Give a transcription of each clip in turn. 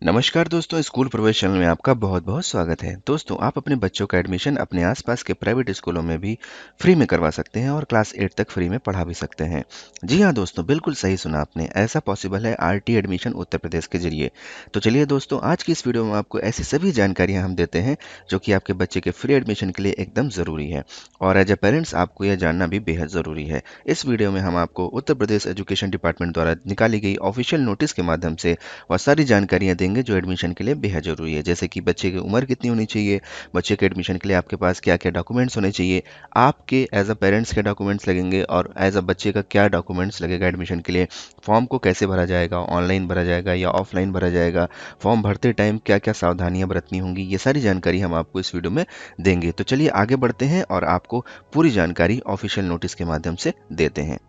नमस्कार दोस्तों, स्कूल प्रवेश चैनल में आपका बहुत बहुत स्वागत है। दोस्तों, आप अपने बच्चों का एडमिशन अपने आसपास के प्राइवेट स्कूलों में भी फ्री में करवा सकते हैं और क्लास 8 तक फ्री में पढ़ा भी सकते हैं। जी हाँ दोस्तों, बिल्कुल सही सुना आपने। ऐसा पॉसिबल है आरटी एडमिशन उत्तर प्रदेश के जरिए। तो चलिए दोस्तों, आज की इस वीडियो में आपको ऐसी सभी जानकारियाँ हम देते हैं जो कि आपके बच्चे के फ्री एडमिशन के लिए एकदम ज़रूरी है। और एज ए पेरेंट्स आपको यह जानना भी बेहद ज़रूरी है। इस वीडियो में हम आपको उत्तर प्रदेश एजुकेशन डिपार्टमेंट द्वारा निकाली गई ऑफिशियल नोटिस के माध्यम से वह सारी जानकारियाँ देंगे जो एडमिशन के लिए बेहद ज़रूरी है। जैसे कि बच्चे की उम्र कितनी होनी चाहिए, बच्चे के एडमिशन के लिए आपके पास क्या क्या डॉक्यूमेंट्स होने चाहिए, आपके एज अ पेरेंट्स के डॉक्यूमेंट्स लगेंगे और एज अ बच्चे का क्या डॉक्यूमेंट्स लगेगा एडमिशन के लिए, फॉर्म को कैसे भरा जाएगा, ऑनलाइन भरा जाएगा या ऑफलाइन भरा जाएगा, फॉर्म भरते टाइम क्या क्या सावधानियां बरतनी होंगी, ये सारी जानकारी हम आपको इस वीडियो में देंगे। तो चलिए आगे बढ़ते हैं और आपको पूरी जानकारी ऑफिशियल नोटिस के माध्यम से देते हैं।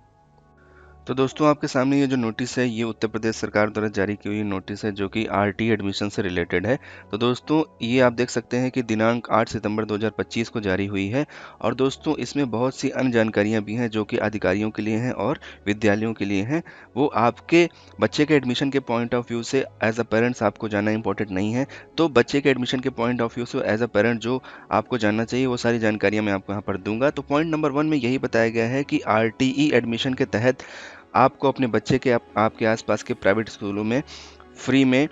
तो दोस्तों, आपके सामने ये जो नोटिस है, ये उत्तर प्रदेश सरकार द्वारा जारी की हुई नोटिस है जो कि आरटी एडमिशन से रिलेटेड है। तो दोस्तों, ये आप देख सकते हैं कि दिनांक 8 सितंबर 2025 को जारी हुई है। और दोस्तों, इसमें बहुत सी अन्य जानकारियां भी हैं जो कि अधिकारियों के लिए हैं और विद्यालयों के लिए हैं। वो आपके बच्चे के एडमिशन के पॉइंट ऑफ व्यू से एज अ पेरेंट्स आपको जानना इंपॉर्टेंट नहीं है। तो बच्चे के एडमिशन के पॉइंट ऑफ व्यू से एज अ पेरेंट जो आपको जानना चाहिए, वो सारी जानकारियां मैं आपको यहाँ पर दूंगा। तो पॉइंट नंबर 1 में यही बताया गया है कि आरटीई एडमिशन के तहत आपको अपने बच्चे के आपके आसपास के प्राइवेट स्कूलों में फ्री में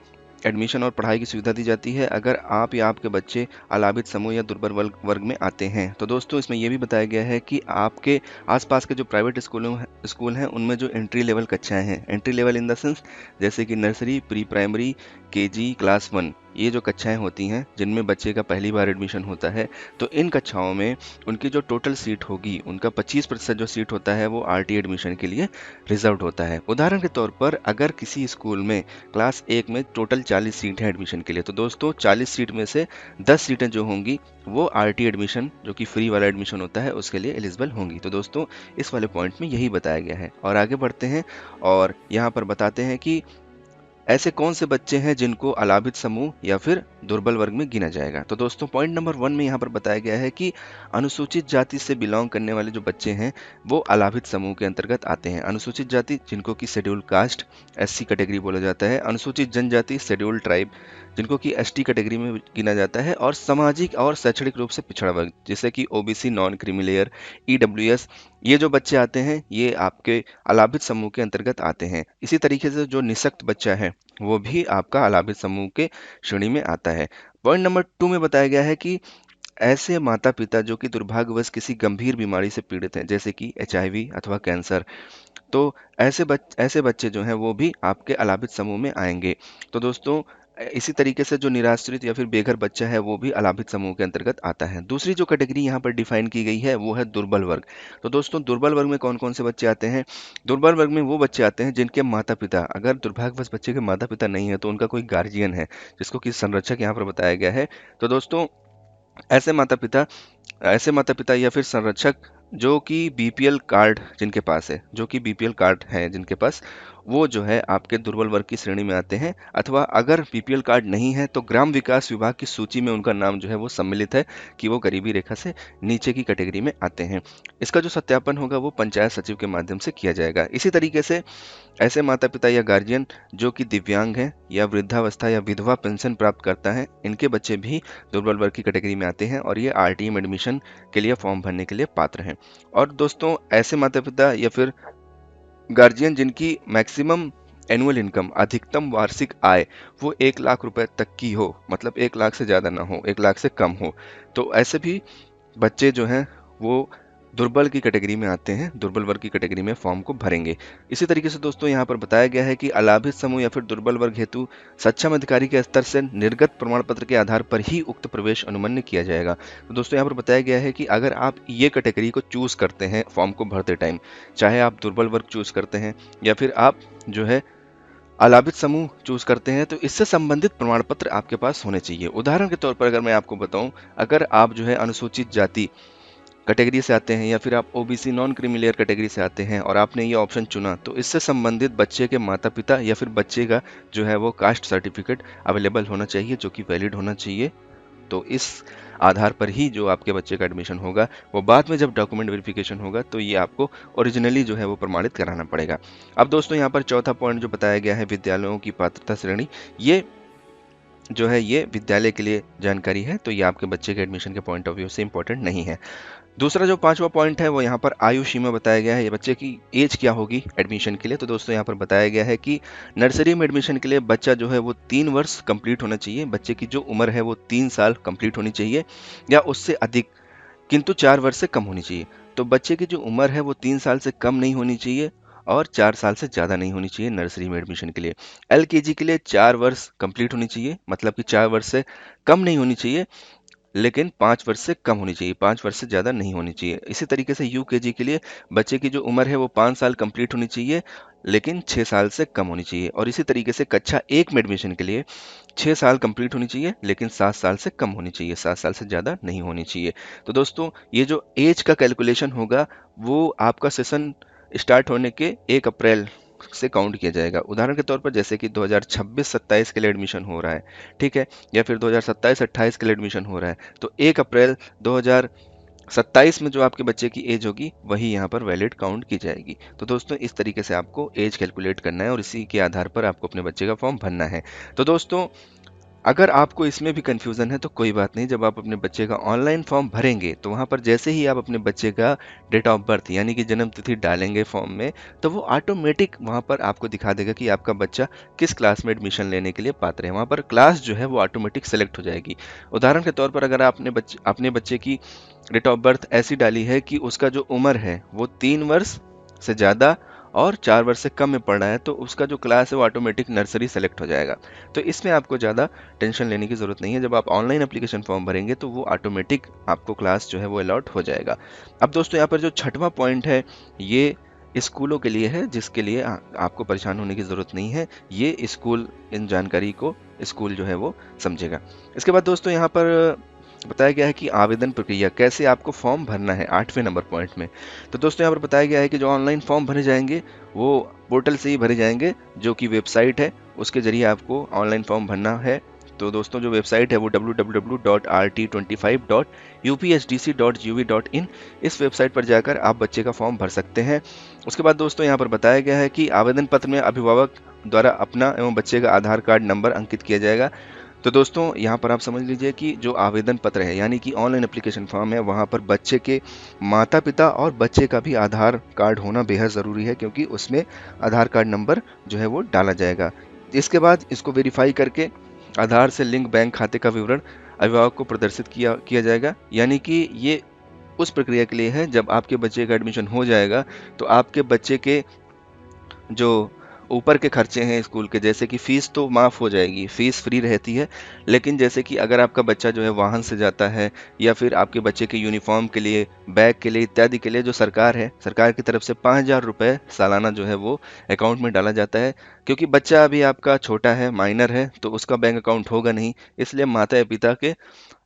एडमिशन और पढ़ाई की सुविधा दी जाती है अगर आप या आपके बच्चे अलाभित समूह या दुर्बल वर्ग में आते हैं। तो दोस्तों, इसमें यह भी बताया गया है कि आपके आसपास के जो प्राइवेट स्कूल हैं उनमें जो एंट्री लेवल कक्षाएं हैं, entry level in the sense जैसे कि nursery, pre primary, KG, class 1, ये जो कक्षाएं होती हैं जिनमें बच्चे का पहली बार एडमिशन होता है, तो इन कक्षाओं में उनकी जो टोटल सीट होगी, उनका 25% जो सीट होता है वो आरटी एडमिशन के लिए रिजर्व्ड होता है। उदाहरण के तौर पर अगर किसी स्कूल में क्लास 1 में टोटल 40 सीट है एडमिशन के लिए, तो दोस्तों 40 सीट में से 10 सीटें जो होंगी वो आरटी एडमिशन जो कि फ्री वाला एडमिशन होता है उसके लिए एलिजिबल होंगी। तो दोस्तों, इस वाले पॉइंट में यही बताया गया है। और आगे बढ़ते हैं और यहाँ पर बताते हैं कि ऐसे कौन से बच्चे हैं जिनको अलाभित समूह या फिर दुर्बल वर्ग में गिना जाएगा। तो दोस्तों, पॉइंट नंबर 1 में यहाँ पर बताया गया है कि अनुसूचित जाति से बिलोंग करने वाले जो बच्चे हैं वो अलाभित समूह के अंतर्गत आते हैं। अनुसूचित जाति जिनको कि शेड्यूल कास्ट, एससी कैटेगरी बोला जाता है, अनुसूचित जनजाति, शेड्यूल ट्राइब जिनको कि एसटी कैटेगरी में गिना जाता है, और सामाजिक और शैक्षणिक रूप से पिछड़ा वर्ग जैसे कि OBC, non creamy layer, EWS, ये जो बच्चे आते हैं ये आपके अलाभित समूह के अंतर्गत आते हैं। इसी तरीके से जो निःशक्त बच्चा है वो भी आपका अलाभित समूह के श्रेणी में आता है। पॉइंट नंबर 2 में बताया गया है कि ऐसे माता पिता जो कि दुर्भाग्यवश किसी गंभीर बीमारी से पीड़ित हैं जैसे कि एचआईवी अथवा कैंसर, तो ऐसे बच्चे जो हैं वो भी आपके अलाभित समूह में आएंगे। तो दोस्तों, इसी तरीके से जो निराश्रित या फिर बेघर बच्चा है वो भी अलाभित समूह के अंतर्गत आता है। दूसरी जो कैटेगरी यहाँ पर डिफाइन की गई है वो है दुर्बल वर्ग। तो दोस्तों, दुर्बल वर्ग में कौन कौन से बच्चे आते हैं? दुर्बल वर्ग में वो बच्चे आते हैं जिनके माता पिता, अगर दुर्भाग्यवश बच्चे के माता पिता नहीं है तो उनका कोई गार्जियन है जिसको कि संरक्षक यहाँ पर बताया गया है। तो दोस्तों, ऐसे माता पिता ऐसे माता पिता या फिर संरक्षक जो कि बीपीएल कार्ड जिनके पास है, जो कि बीपीएल कार्ड है जिनके पास, वो जो है आपके दुर्बल वर्ग की श्रेणी में आते हैं। अथवा अगर बीपीएल कार्ड नहीं है तो ग्राम विकास विभाग की सूची में उनका नाम जो है वो सम्मिलित है कि वो गरीबी रेखा से नीचे की कैटेगरी में आते हैं। इसका जो सत्यापन होगा वो पंचायत सचिव के माध्यम से किया जाएगा। इसी तरीके से ऐसे माता पिता या गार्जियन जो कि दिव्यांग हैं या वृद्धावस्था या विधवा पेंशन प्राप्त करता है, इनके बच्चे भी दुर्बल वर्ग की कैटेगरी में आते हैं और ये आरटीएम एडमिशन के लिए फॉर्म भरने के लिए पात्र हैं। और दोस्तों, ऐसे माता पिता या फिर गार्जियन जिनकी मैक्सिमम एनुअल इनकम, अधिकतम वार्षिक आय, वो 1 लाख रुपए तक की हो, मतलब 1 लाख से ज़्यादा ना हो, 1 लाख से कम हो, तो ऐसे भी बच्चे जो हैं वो दुर्बल की कैटेगरी में आते हैं, दुर्बल वर्ग की कैटेगरी में फॉर्म को भरेंगे। इसी तरीके से दोस्तों, यहाँ पर बताया गया है कि अलाभित समूह या फिर दुर्बल वर्ग हेतु सक्षम अधिकारी के स्तर से निर्गत प्रमाण पत्र के आधार पर ही उक्त प्रवेश अनुमन्य किया जाएगा। तो दोस्तों, यहाँ पर बताया गया है कि अगर आप ये कैटेगरी को चूज करते हैं फॉर्म को भरते टाइम, चाहे आप दुर्बल वर्ग चूज करते हैं या फिर आप जो है अलाभित समूह चूज करते हैं, तो इससे संबंधित प्रमाण पत्र आपके पास होने चाहिए। उदाहरण के तौर पर अगर मैं आपको बताऊं, अगर आप जो है अनुसूचित जाति कैटेगरी से आते हैं या फिर आप OBC, non creamy layer category से आते हैं और आपने ये ऑप्शन चुना, तो इससे संबंधित बच्चे के माता पिता या फिर बच्चे का जो है वो कास्ट सर्टिफिकेट अवेलेबल होना चाहिए जो कि वैलिड होना चाहिए। तो इस आधार पर ही जो आपके बच्चे का एडमिशन होगा, वो बाद में जब डॉक्यूमेंट वेरिफिकेशन होगा तो ये आपको ओरिजिनली जो है वो प्रमाणित कराना पड़ेगा। अब दोस्तों, यहाँ पर चौथा पॉइंट जो बताया गया है विद्यालयों की पात्रता श्रेणी, ये जो है ये विद्यालय के लिए जानकारी है, तो ये आपके बच्चे के एडमिशन के पॉइंट ऑफ व्यू से इंपॉर्टेंट नहीं है। दूसरा जो पांचवा पॉइंट है वो यहाँ पर आयु सीमा बताया गया है, ये बच्चे की एज क्या होगी एडमिशन के लिए। तो दोस्तों यहाँ पर बताया गया है कि नर्सरी में एडमिशन के लिए बच्चा जो है वो 3 वर्ष कंप्लीट होना चाहिए, बच्चे की जो उम्र है वो 3 साल कंप्लीट होनी चाहिए या उससे अधिक, किंतु 4 वर्ष से कम होनी चाहिए। तो बच्चे की जो उम्र है वो 3 साल से कम नहीं होनी चाहिए और 4 साल से ज़्यादा नहीं होनी चाहिए नर्सरी में एडमिशन के लिए। एलकेजी के लिए 4 वर्ष कंप्लीट होनी चाहिए, मतलब कि 4 वर्ष से कम नहीं होनी चाहिए लेकिन 5 वर्ष से कम होनी चाहिए, 5 वर्ष से ज़्यादा नहीं होनी चाहिए। इसी तरीके से यूकेजी के लिए बच्चे की जो उम्र है वो 5 साल कंप्लीट होनी चाहिए लेकिन 6 साल से कम होनी चाहिए। और इसी तरीके से कक्षा 1 में एडमिशन के लिए 6 साल कंप्लीट होनी चाहिए लेकिन 7 साल से कम होनी चाहिए, 7 साल से ज़्यादा नहीं होनी चाहिए। तो दोस्तों ये जो एज का कैलकुलेशन होगा वो आपका सेशन स्टार्ट होने के 1 अप्रैल से काउंट किया जाएगा। उदाहरण के तौर पर जैसे कि 2026-27 के लिए एडमिशन हो रहा है, ठीक है, या फिर 2027-28 के लिए एडमिशन हो रहा है, तो 1 अप्रैल 2027 में जो आपके बच्चे की एज होगी वही यहाँ पर वैलिड काउंट की जाएगी। तो दोस्तों इस तरीके से आपको एज कैलकुलेट करना है और इसी के आधार पर आपको अपने बच्चे का फॉर्म भरना है। तो दोस्तों अगर आपको इसमें भी कन्फ्यूज़न है तो कोई बात नहीं, जब आप अपने बच्चे का ऑनलाइन फॉर्म भरेंगे तो वहाँ पर जैसे ही आप अपने बच्चे का डेट ऑफ बर्थ यानी कि जन्म तिथि डालेंगे फॉर्म में, तो वो ऑटोमेटिक वहाँ पर आपको दिखा देगा कि आपका बच्चा किस क्लास में एडमिशन लेने के लिए पात्र है। वहाँ पर क्लास जो है वो ऑटोमेटिक सेलेक्ट हो जाएगी। उदाहरण के तौर पर अगर आपने अपने बच्चे की डेट ऑफ बर्थ ऐसी डाली है कि उसका जो उम्र है वो 3 वर्ष से ज़्यादा और 4 वर्ष से कम में पढ़ रहा है, तो उसका जो क्लास है वो ऑटोमेटिक नर्सरी सेलेक्ट हो जाएगा। तो इसमें आपको ज़्यादा टेंशन लेने की ज़रूरत नहीं है। जब आप ऑनलाइन एप्लीकेशन फॉर्म भरेंगे तो वो ऑटोमेटिक आपको क्लास जो है वो अलॉट हो जाएगा। अब दोस्तों यहाँ पर जो छठवां पॉइंट है ये स्कूलों के लिए है, जिसके लिए आपको परेशान होने की ज़रूरत नहीं है। ये स्कूल इन जानकारी को स्कूल जो है वो समझेगा। इसके बाद दोस्तों यहाँ पर बताया गया है कि आवेदन प्रक्रिया कैसे आपको फॉर्म भरना है 8वें नंबर पॉइंट में। तो दोस्तों यहाँ पर बताया गया है कि जो ऑनलाइन फॉर्म भरे जाएंगे वो पोर्टल से ही भरे जाएंगे, जो कि वेबसाइट है उसके जरिए आपको ऑनलाइन फॉर्म भरना है। तो दोस्तों जो वेबसाइट है वो www.rt25.upsdc.gov.in, इस वेबसाइट पर जाकर आप बच्चे का फॉर्म भर सकते हैं। उसके बाद दोस्तों यहाँ पर बताया गया है कि आवेदन पत्र में अभिभावक द्वारा अपना एवं बच्चे का आधार कार्ड नंबर अंकित किया जाएगा। तो दोस्तों यहाँ पर आप समझ लीजिए कि जो आवेदन पत्र है यानी कि ऑनलाइन एप्लीकेशन फॉर्म है वहाँ पर बच्चे के माता पिता और बच्चे का भी आधार कार्ड होना बेहद ज़रूरी है, क्योंकि उसमें आधार कार्ड नंबर जो है वो डाला जाएगा। इसके बाद इसको वेरीफाई करके आधार से लिंक बैंक खाते का विवरण अभिभावक को प्रदर्शित किया जाएगा। यानी कि ये उस प्रक्रिया के लिए है जब आपके बच्चे का एडमिशन हो जाएगा तो आपके बच्चे के जो ऊपर के खर्चे हैं स्कूल के, जैसे कि फ़ीस तो माफ़ हो जाएगी, फ़ीस फ्री रहती है, लेकिन जैसे कि अगर आपका बच्चा जो है वाहन से जाता है या फिर आपके बच्चे के यूनिफॉर्म के लिए, बैग के लिए इत्यादि के लिए जो सरकार की तरफ से 5,000 रुपये सालाना जो है वो अकाउंट में डाला जाता है। क्योंकि बच्चा अभी आपका छोटा है, माइनर है, तो उसका बैंक अकाउंट होगा नहीं, इसलिए माता या पिता के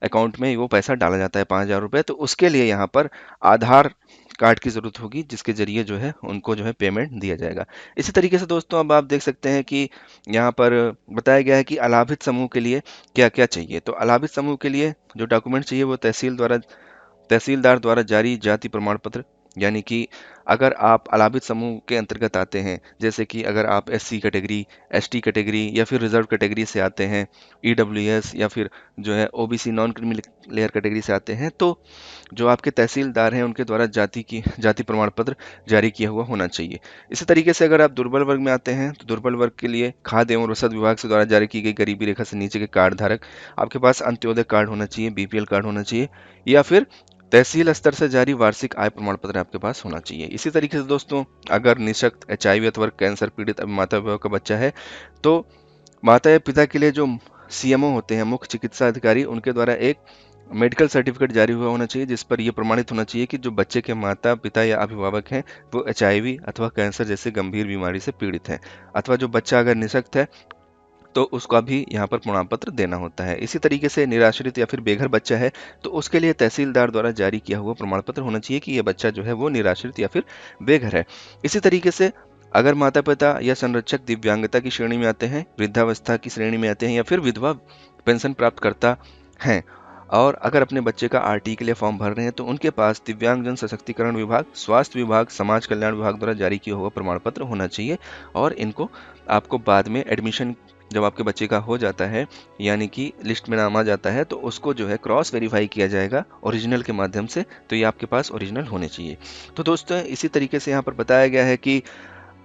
अकाउंट में वो पैसा डाला जाता है 5,000 रुपये। तो उसके लिए यहाँ पर आधार कार्ड की ज़रूरत होगी, जिसके ज़रिए जो है उनको जो है पेमेंट दिया जाएगा। इसी तरीके से दोस्तों अब आप देख सकते हैं कि यहाँ पर बताया गया है कि अलाभित समूह के लिए क्या क्या चाहिए। तो अलाभित समूह के लिए जो डॉक्यूमेंट चाहिए वो तहसीलदार द्वारा जारी जाति प्रमाण पत्र, यानी कि अगर आप अलाभित समूह के अंतर्गत आते हैं, जैसे कि अगर आप एससी कैटेगरी, एसटी कैटेगरी या फिर रिजर्व कैटेगरी से आते हैं, ईडब्ल्यूएस या फिर जो है OBC non creamy layer category से आते हैं, तो जो आपके तहसीलदार हैं उनके द्वारा जाति प्रमाण पत्र जारी किया हुआ होना चाहिए। इसी तरीके से अगर आप दुर्बल वर्ग में आते हैं तो दुर्बल वर्ग के लिए खाद्य एवं रसद विभाग से द्वारा जारी की गई गरीबी रेखा से नीचे के कार्ड धारक, आपके पास अंत्योदय कार्ड होना चाहिए, बीपीएल कार्ड होना चाहिए, या फिर तहसील स्तर से जारी वार्षिक आय प्रमाण पत्र आपके पास होना चाहिए। इसी तरीके से दोस्तों अगर निःशक्त एचआईवी अथवा कैंसर पीड़ित माता पिता का बच्चा है तो माता या पिता के लिए जो सीएमओ होते हैं, मुख्य चिकित्सा अधिकारी, उनके द्वारा एक मेडिकल सर्टिफिकेट जारी हुआ होना चाहिए जिस पर यह प्रमाणित होना चाहिए कि जो बच्चे के माता पिता या अभिभावक हैं वो एचआईवी अथवा कैंसर जैसे गंभीर बीमारी से पीड़ित हैं, अथवा जो बच्चा अगर निःशक्त है तो उसका भी यहाँ पर प्रमाण पत्र देना होता है। इसी तरीके से निराश्रित या फिर बेघर बच्चा है तो उसके लिए तहसीलदार द्वारा जारी किया हुआ प्रमाण पत्र होना चाहिए कि यह बच्चा जो है वो निराश्रित या फिर बेघर है। इसी तरीके से अगर माता पिता या संरक्षक दिव्यांगता की श्रेणी में आते हैं, वृद्धावस्था की श्रेणी में आते हैं या फिर विधवा पेंशन प्राप्त करता हैं और अगर अपने बच्चे का आरटी के लिए फॉर्म भर रहे हैं तो उनके पास दिव्यांगजन सशक्तिकरण विभाग, स्वास्थ्य विभाग, समाज कल्याण विभाग द्वारा जारी किया हुआ प्रमाण पत्र होना चाहिए। और इनको आपको बाद में एडमिशन जब आपके बच्चे का हो जाता है, यानी कि लिस्ट में नाम आ जाता है, तो उसको जो है क्रॉस वेरीफाई किया जाएगा ओरिजिनल के माध्यम से। तो ये आपके पास ओरिजिनल होने चाहिए। तो दोस्तों इसी तरीके से यहाँ पर बताया गया है कि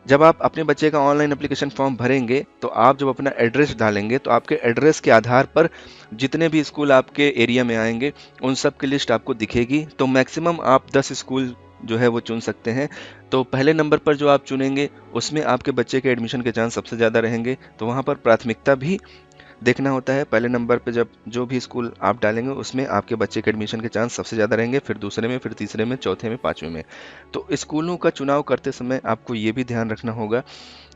जब आप अपने बच्चे का ऑनलाइन एप्लीकेशन फॉर्म भरेंगे, तो आप जब अपना एड्रेस डालेंगे, तो आपके एड्रेस के आधार पर जितने भी स्कूल आपके एरिया में आएंगे, उन सब की लिस्ट आपको दिखेगी। तो मैक्सिमम आप 10 स्कूल जो है वो चुन सकते हैं। तो पहले नंबर पर जो आप चुनेंगे, उसमें आपके बच्चे के एडमिशन के चांस सबसे ज़्यादा रहेंगे। तो वहाँ पर प्राथमिकता भी देखना होता है। पहले नंबर पे जब जो भी स्कूल आप डालेंगे, उसमें आपके बच्चे के एडमिशन के चांस सबसे ज़्यादा रहेंगे, फिर दूसरे में, फिर तीसरे में, चौथे में, पाँचवें में। तो स्कूलों का चुनाव करते समय आपको ये भी ध्यान रखना होगा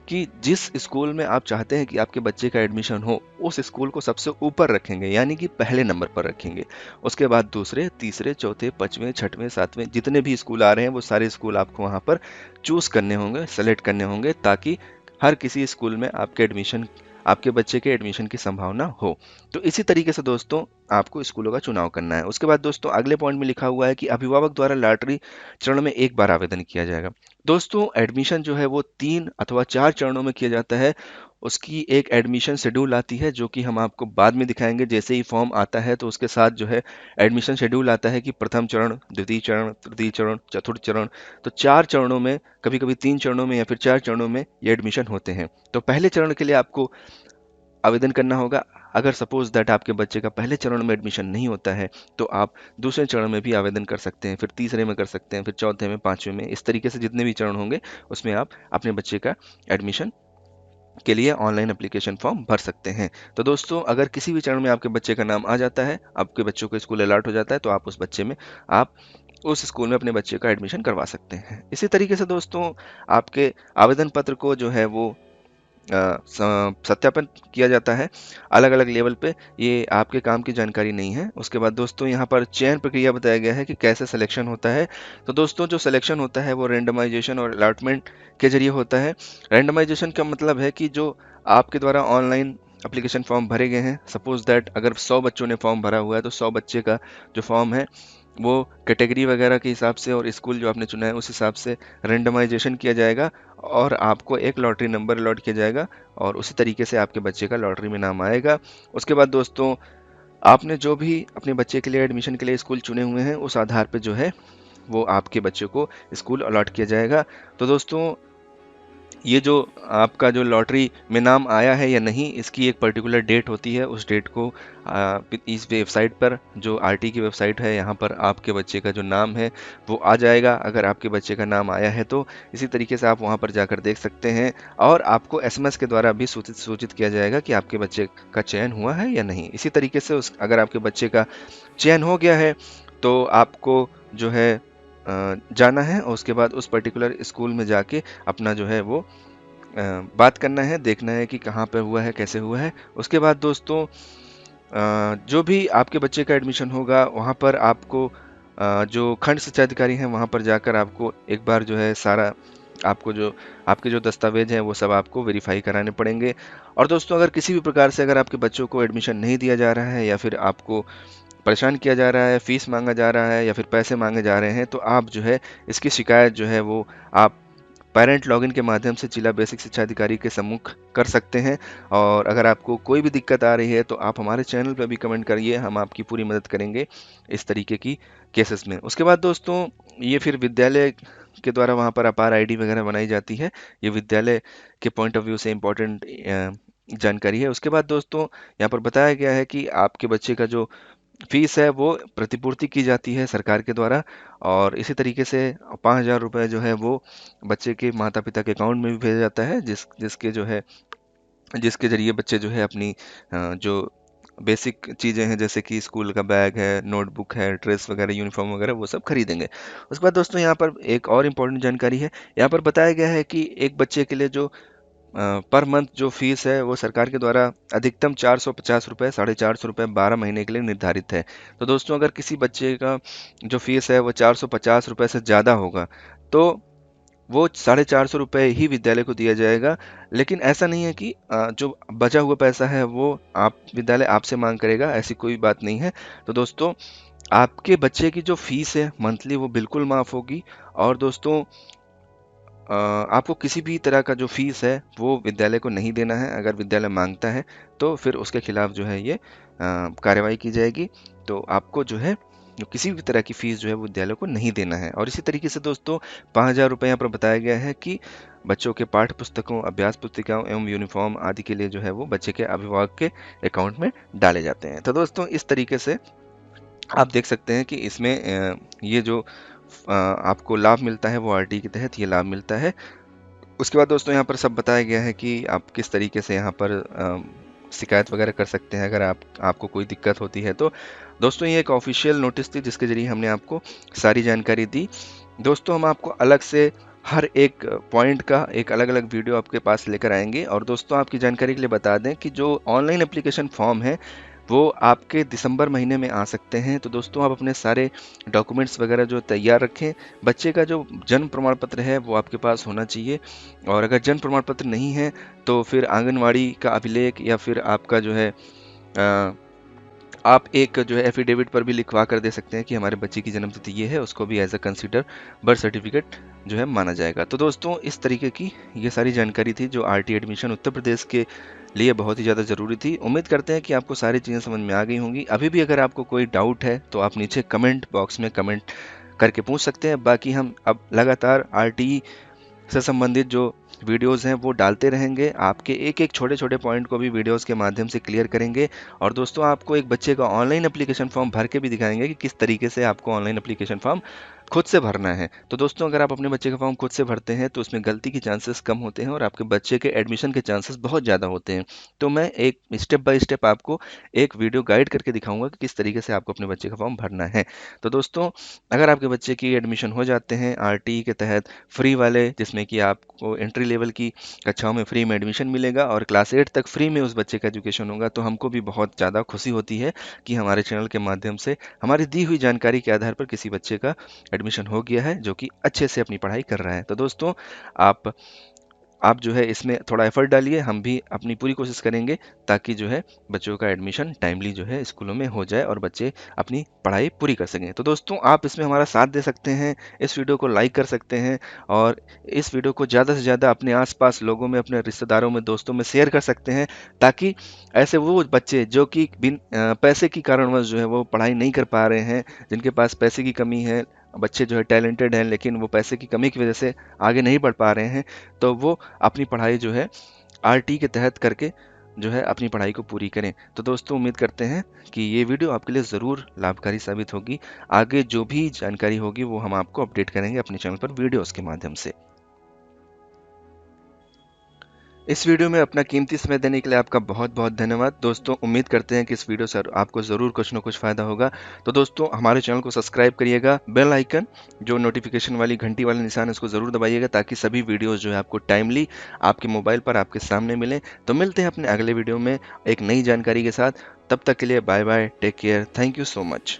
कि जिस स्कूल में आप चाहते हैं कि आपके बच्चे का एडमिशन हो, उस स्कूल को सबसे ऊपर रखेंगे, यानी कि पहले नंबर पर रखेंगे। उसके बाद दूसरे, तीसरे, चौथे, पाँचवें, छठवें, सातवें जितने भी स्कूल आ रहे हैं, वो सारे स्कूल आपको वहाँ पर चूज़ करने होंगे, सेलेक्ट करने होंगे, ताकि हर किसी स्कूल में आपके बच्चे के एडमिशन की संभावना हो। तो इसी तरीके से दोस्तों आपको स्कूलों का चुनाव करना है। उसके बाद दोस्तों अगले पॉइंट में लिखा हुआ है कि अभिभावक द्वारा लॉटरी चरण में एक बार आवेदन किया जाएगा। दोस्तों एडमिशन जो है वो 3 अथवा 4 चरणों में किया जाता है। उसकी एक एडमिशन शेड्यूल आती है, जो कि हम आपको बाद में दिखाएँगे। जैसे ही फॉर्म आता है, तो उसके साथ जो है एडमिशन शेड्यूल आता है कि प्रथम चरण, द्वितीय चरण, तृतीय चरण, चतुर्थ चरण। तो 4 चरणों में, कभी-कभी 3 चरणों में या फिर 4 चरणों में ये एडमिशन होते हैं। तो पहले चरण के लिए आपको आवेदन करना होगा। अगर सपोज़ दैट आपके बच्चे का पहले चरण में एडमिशन नहीं होता है, तो आप दूसरे चरण में भी आवेदन कर सकते हैं, फिर तीसरे में कर सकते हैं, फिर चौथे में, पाँचवें में, इस तरीके से जितने भी चरण होंगे, उसमें आप अपने बच्चे का एडमिशन के लिए ऑनलाइन एप्लीकेशन फॉर्म भर सकते हैं। तो दोस्तों अगर किसी भी चरण में आपके बच्चे का नाम आ जाता है, आपके बच्चों को स्कूल अलॉट हो जाता है, तो आप उस स्कूल में अपने बच्चे का एडमिशन करवा सकते हैं। इसी तरीके से दोस्तों आपके आवेदन पत्र को जो है वो सत्यापन किया जाता है अलग अलग लेवल पे। ये आपके काम की जानकारी नहीं है। उसके बाद दोस्तों यहाँ पर चयन प्रक्रिया बताया गया है कि कैसे सिलेक्शन होता है। तो दोस्तों जो सिलेक्शन होता है वो रेंडमाइजेशन और अलॉटमेंट के जरिए होता है। रेंडमाइजेशन का मतलब है कि जो आपके द्वारा ऑनलाइन एप्लीकेशन फॉर्म भरे गए हैं, सपोज दैट अगर 100 बच्चों ने फॉर्म भरा हुआ है, तो 100 बच्चे का जो फॉर्म है वो कैटेगरी वगैरह के हिसाब से और स्कूल जो आपने चुना है उस हिसाब से रेंडमाइजेशन किया जाएगा, और आपको एक लॉटरी नंबर अलॉट किया जाएगा, और उसी तरीके से आपके बच्चे का लॉटरी में नाम आएगा। उसके बाद दोस्तों आपने जो भी अपने बच्चे के लिए एडमिशन के लिए स्कूल चुने हुए हैं, उस आधार पर जो है वो आपके बच्चे को स्कूल अलॉट किया जाएगा। तो दोस्तों ये जो आपका जो लॉटरी में नाम आया है या नहीं, इसकी एक पर्टिकुलर डेट होती है। उस डेट को इस वेबसाइट पर, जो आरटी की वेबसाइट है, यहाँ पर आपके बच्चे का जो नाम है वो आ जाएगा। अगर आपके बच्चे का नाम आया है तो इसी तरीके से आप वहाँ पर जाकर देख सकते हैं, और आपको एसएमएस के द्वारा भी सूचित सूचित किया जाएगा कि आपके बच्चे का चयन हुआ है या नहीं। इसी तरीके से अगर आपके बच्चे का चयन हो गया है, तो आपको जो है जाना है, और उसके बाद उस पर्टिकुलर स्कूल में जाके अपना जो है वो बात करना है, देखना है कि कहाँ पे हुआ है, कैसे हुआ है। उसके बाद दोस्तों जो भी आपके बच्चे का एडमिशन होगा, वहाँ पर आपको जो खंड शिक्षा अधिकारी हैं, वहाँ पर जाकर आपको एक बार जो है सारा आपको जो आपके जो दस्तावेज हैं वो सब आपको वेरीफाई कराने पड़ेंगे। और दोस्तों अगर किसी भी प्रकार से अगर आपके बच्चों को एडमिशन नहीं दिया जा रहा है, या फिर आपको परेशान किया जा रहा है, फीस मांगा जा रहा है, या फिर पैसे मांगे जा रहे हैं, तो आप जो है इसकी शिकायत जो है वो आप पेरेंट लॉगिन के माध्यम से जिला बेसिक शिक्षा अधिकारी के सम्मुख कर सकते हैं। और अगर आपको कोई भी दिक्कत आ रही है, तो आप हमारे चैनल पर भी कमेंट करिए, हम आपकी पूरी मदद करेंगे इस तरीके की केसेस में। उसके बाद दोस्तों ये फिर विद्यालय के द्वारा वहाँ पर अपार आईडी वगैरह बनाई जाती है। ये विद्यालय के पॉइंट ऑफ व्यू से इम्पोर्टेंट जानकारी है। उसके बाद दोस्तों यहाँ पर बताया गया है कि आपके बच्चे का जो फीस है वो प्रतिपूर्ति की जाती है सरकार के द्वारा, और इसी तरीके से 5,000 रुपये जो है वो बच्चे के माता पिता के अकाउंट में भी भेजा जाता है, जिसके जरिए बच्चे जो है अपनी जो बेसिक चीज़ें हैं, जैसे कि स्कूल का बैग है, नोटबुक है, ड्रेस वगैरह, यूनिफॉर्म वगैरह, वो सब खरीदेंगे। उसके बाद दोस्तों यहाँ पर एक और इम्पोर्टेंट जानकारी है। यहाँ पर बताया गया है कि एक बच्चे के लिए जो पर मंथ जो फीस है वो सरकार के द्वारा अधिकतम 450 रुपये, 450 रुपये 12 महीने के लिए निर्धारित है। तो दोस्तों अगर किसी बच्चे का जो फीस है वो 450 रुपये से ज़्यादा होगा, तो वो 450 रुपये ही विद्यालय को दिया जाएगा। लेकिन ऐसा नहीं है कि जो बचा हुआ पैसा है वो विद्यालय आपसे मांग करेगा, ऐसी कोई बात नहीं है। तो दोस्तों आपके बच्चे की जो फीस है मंथली, वो बिल्कुल माफ़ होगी। और दोस्तों आपको किसी भी तरह का जो फीस है वो विद्यालय को नहीं देना है। अगर विद्यालय मांगता है तो फिर उसके खिलाफ जो है ये कार्रवाई की जाएगी। तो आपको जो है जो किसी भी तरह की फीस जो है वो विद्यालय को नहीं देना है। और इसी तरीके से दोस्तों 5,000 रुपये यहाँ पर बताया गया है कि बच्चों के पाठ्य पुस्तकों, अभ्यास पुस्तिकाओं एवं यूनिफॉर्म आदि के लिए जो है वो बच्चे के अभिभावक के अकाउंट में डाले जाते हैं। तो दोस्तों इस तरीके से आप देख सकते हैं कि इसमें ये जो आपको लाभ मिलता है वो आरटीई के तहत ये लाभ मिलता है। उसके बाद दोस्तों यहाँ पर सब बताया गया है कि आप किस तरीके से यहाँ पर शिकायत वगैरह कर सकते हैं अगर आपको कोई दिक्कत होती है तो। दोस्तों ये एक ऑफिशियल नोटिस थी जिसके जरिए हमने आपको सारी जानकारी दी। दोस्तों हम आपको अलग से हर एक पॉइंट का एक अलग अलग वीडियो आपके पास लेकर आएंगे। और दोस्तों आपकी जानकारी के लिए बता दें कि जो ऑनलाइन एप्लीकेशन फॉर्म है वो आपके दिसंबर महीने में आ सकते हैं। तो दोस्तों आप अपने सारे डॉक्यूमेंट्स वगैरह जो तैयार रखें। बच्चे का जो जन्म प्रमाण पत्र है वो आपके पास होना चाहिए। और अगर जन्म प्रमाण पत्र नहीं है तो फिर आंगनवाड़ी का अभिलेख या फिर आपका जो है आप एक जो है एफिडेविट पर भी लिखवा कर दे सकते हैं कि हमारे बच्चे की जन्म तिथि ये है, उसको भी as a consider birth certificate जो है माना जाएगा। तो दोस्तों इस तरीके की ये सारी जानकारी थी जो आरटी एडमिशन उत्तर प्रदेश के लिए बहुत ही ज़्यादा ज़रूरी थी। उम्मीद करते हैं कि आपको सारी चीज़ें समझ में आ गई होंगी। अभी भी अगर आपको कोई डाउट है तो आप नीचे कमेंट बॉक्स में कमेंट करके पूछ सकते हैं। बाकी हम अब लगातार आरटी से संबंधित जो वीडियोस हैं वो डालते रहेंगे। आपके एक एक छोटे छोटे पॉइंट को भी वीडियोस के माध्यम से क्लियर करेंगे। और दोस्तों आपको एक बच्चे का ऑनलाइन एप्लीकेशन फॉर्म भर के भी दिखाएंगे कि किस तरीके से आपको ऑनलाइन एप्लीकेशन फॉर्म खुद से भरना है। तो दोस्तों अगर आप अपने बच्चे का फॉर्म खुद से भरते हैं तो उसमें गलती के चांसेस कम होते हैं और आपके बच्चे के एडमिशन के चांसेस बहुत ज़्यादा होते हैं। तो मैं एक स्टेप बाय स्टेप आपको एक वीडियो गाइड करके दिखाऊंगा कि किस तरीके से आपको अपने बच्चे का फॉर्म भरना है। तो दोस्तों अगर आपके बच्चे की एडमिशन हो जाते हैं आरटी के तहत फ्री वाले, जिसमें कि आपको एंट्री लेवल की कक्षाओं में फ्री में एडमिशन मिलेगा और क्लास 8 तक फ्री में उस बच्चे का एजुकेशन होगा, तो हमको भी बहुत ज़्यादा खुशी होती है कि हमारे चैनल के माध्यम से हमारी दी हुई जानकारी के आधार पर किसी बच्चे का एडमिशन हो गया है जो कि अच्छे से अपनी पढ़ाई कर रहा है। तो दोस्तों आप जो है इसमें थोड़ा एफर्ट डालिए, हम भी अपनी पूरी कोशिश करेंगे ताकि जो है बच्चों का एडमिशन टाइमली जो है स्कूलों में हो जाए और बच्चे अपनी पढ़ाई पूरी कर सकें। तो दोस्तों आप इसमें हमारा साथ दे सकते हैं, इस वीडियो को लाइक कर सकते हैं और इस वीडियो को ज़्यादा से ज़्यादा अपने आसपास लोगों में, अपने रिश्तेदारों में, दोस्तों में शेयर कर सकते हैं ताकि ऐसे वो बच्चे जो कि पैसे की कारणवश जो है वो पढ़ाई नहीं कर पा रहे हैं, जिनके पास पैसे की कमी है, बच्चे जो है टैलेंटेड हैं लेकिन वो पैसे की कमी की वजह से आगे नहीं बढ़ पा रहे हैं, तो वो अपनी पढ़ाई जो है आरटी के तहत करके जो है अपनी पढ़ाई को पूरी करें। तो दोस्तों उम्मीद करते हैं कि ये वीडियो आपके लिए ज़रूर लाभकारी साबित होगी। आगे जो भी जानकारी होगी वो हम आपको अपडेट करेंगे अपने चैनल पर वीडियोस के माध्यम से। इस वीडियो में अपना कीमती समय देने के लिए आपका बहुत बहुत धन्यवाद। दोस्तों उम्मीद करते हैं कि इस वीडियो से आपको ज़रूर कुछ ना कुछ फ़ायदा होगा। तो दोस्तों हमारे चैनल को सब्सक्राइब करिएगा, बेल आइकन जो नोटिफिकेशन वाली घंटी वाला निशान है उसको ज़रूर दबाइएगा ताकि सभी वीडियोज़ जो है आपको टाइमली आपके मोबाइल पर आपके सामने मिलें। तो मिलते हैं अपने अगले वीडियो में एक नई जानकारी के साथ। तब तक के लिए bye bye, take care, thank you so much.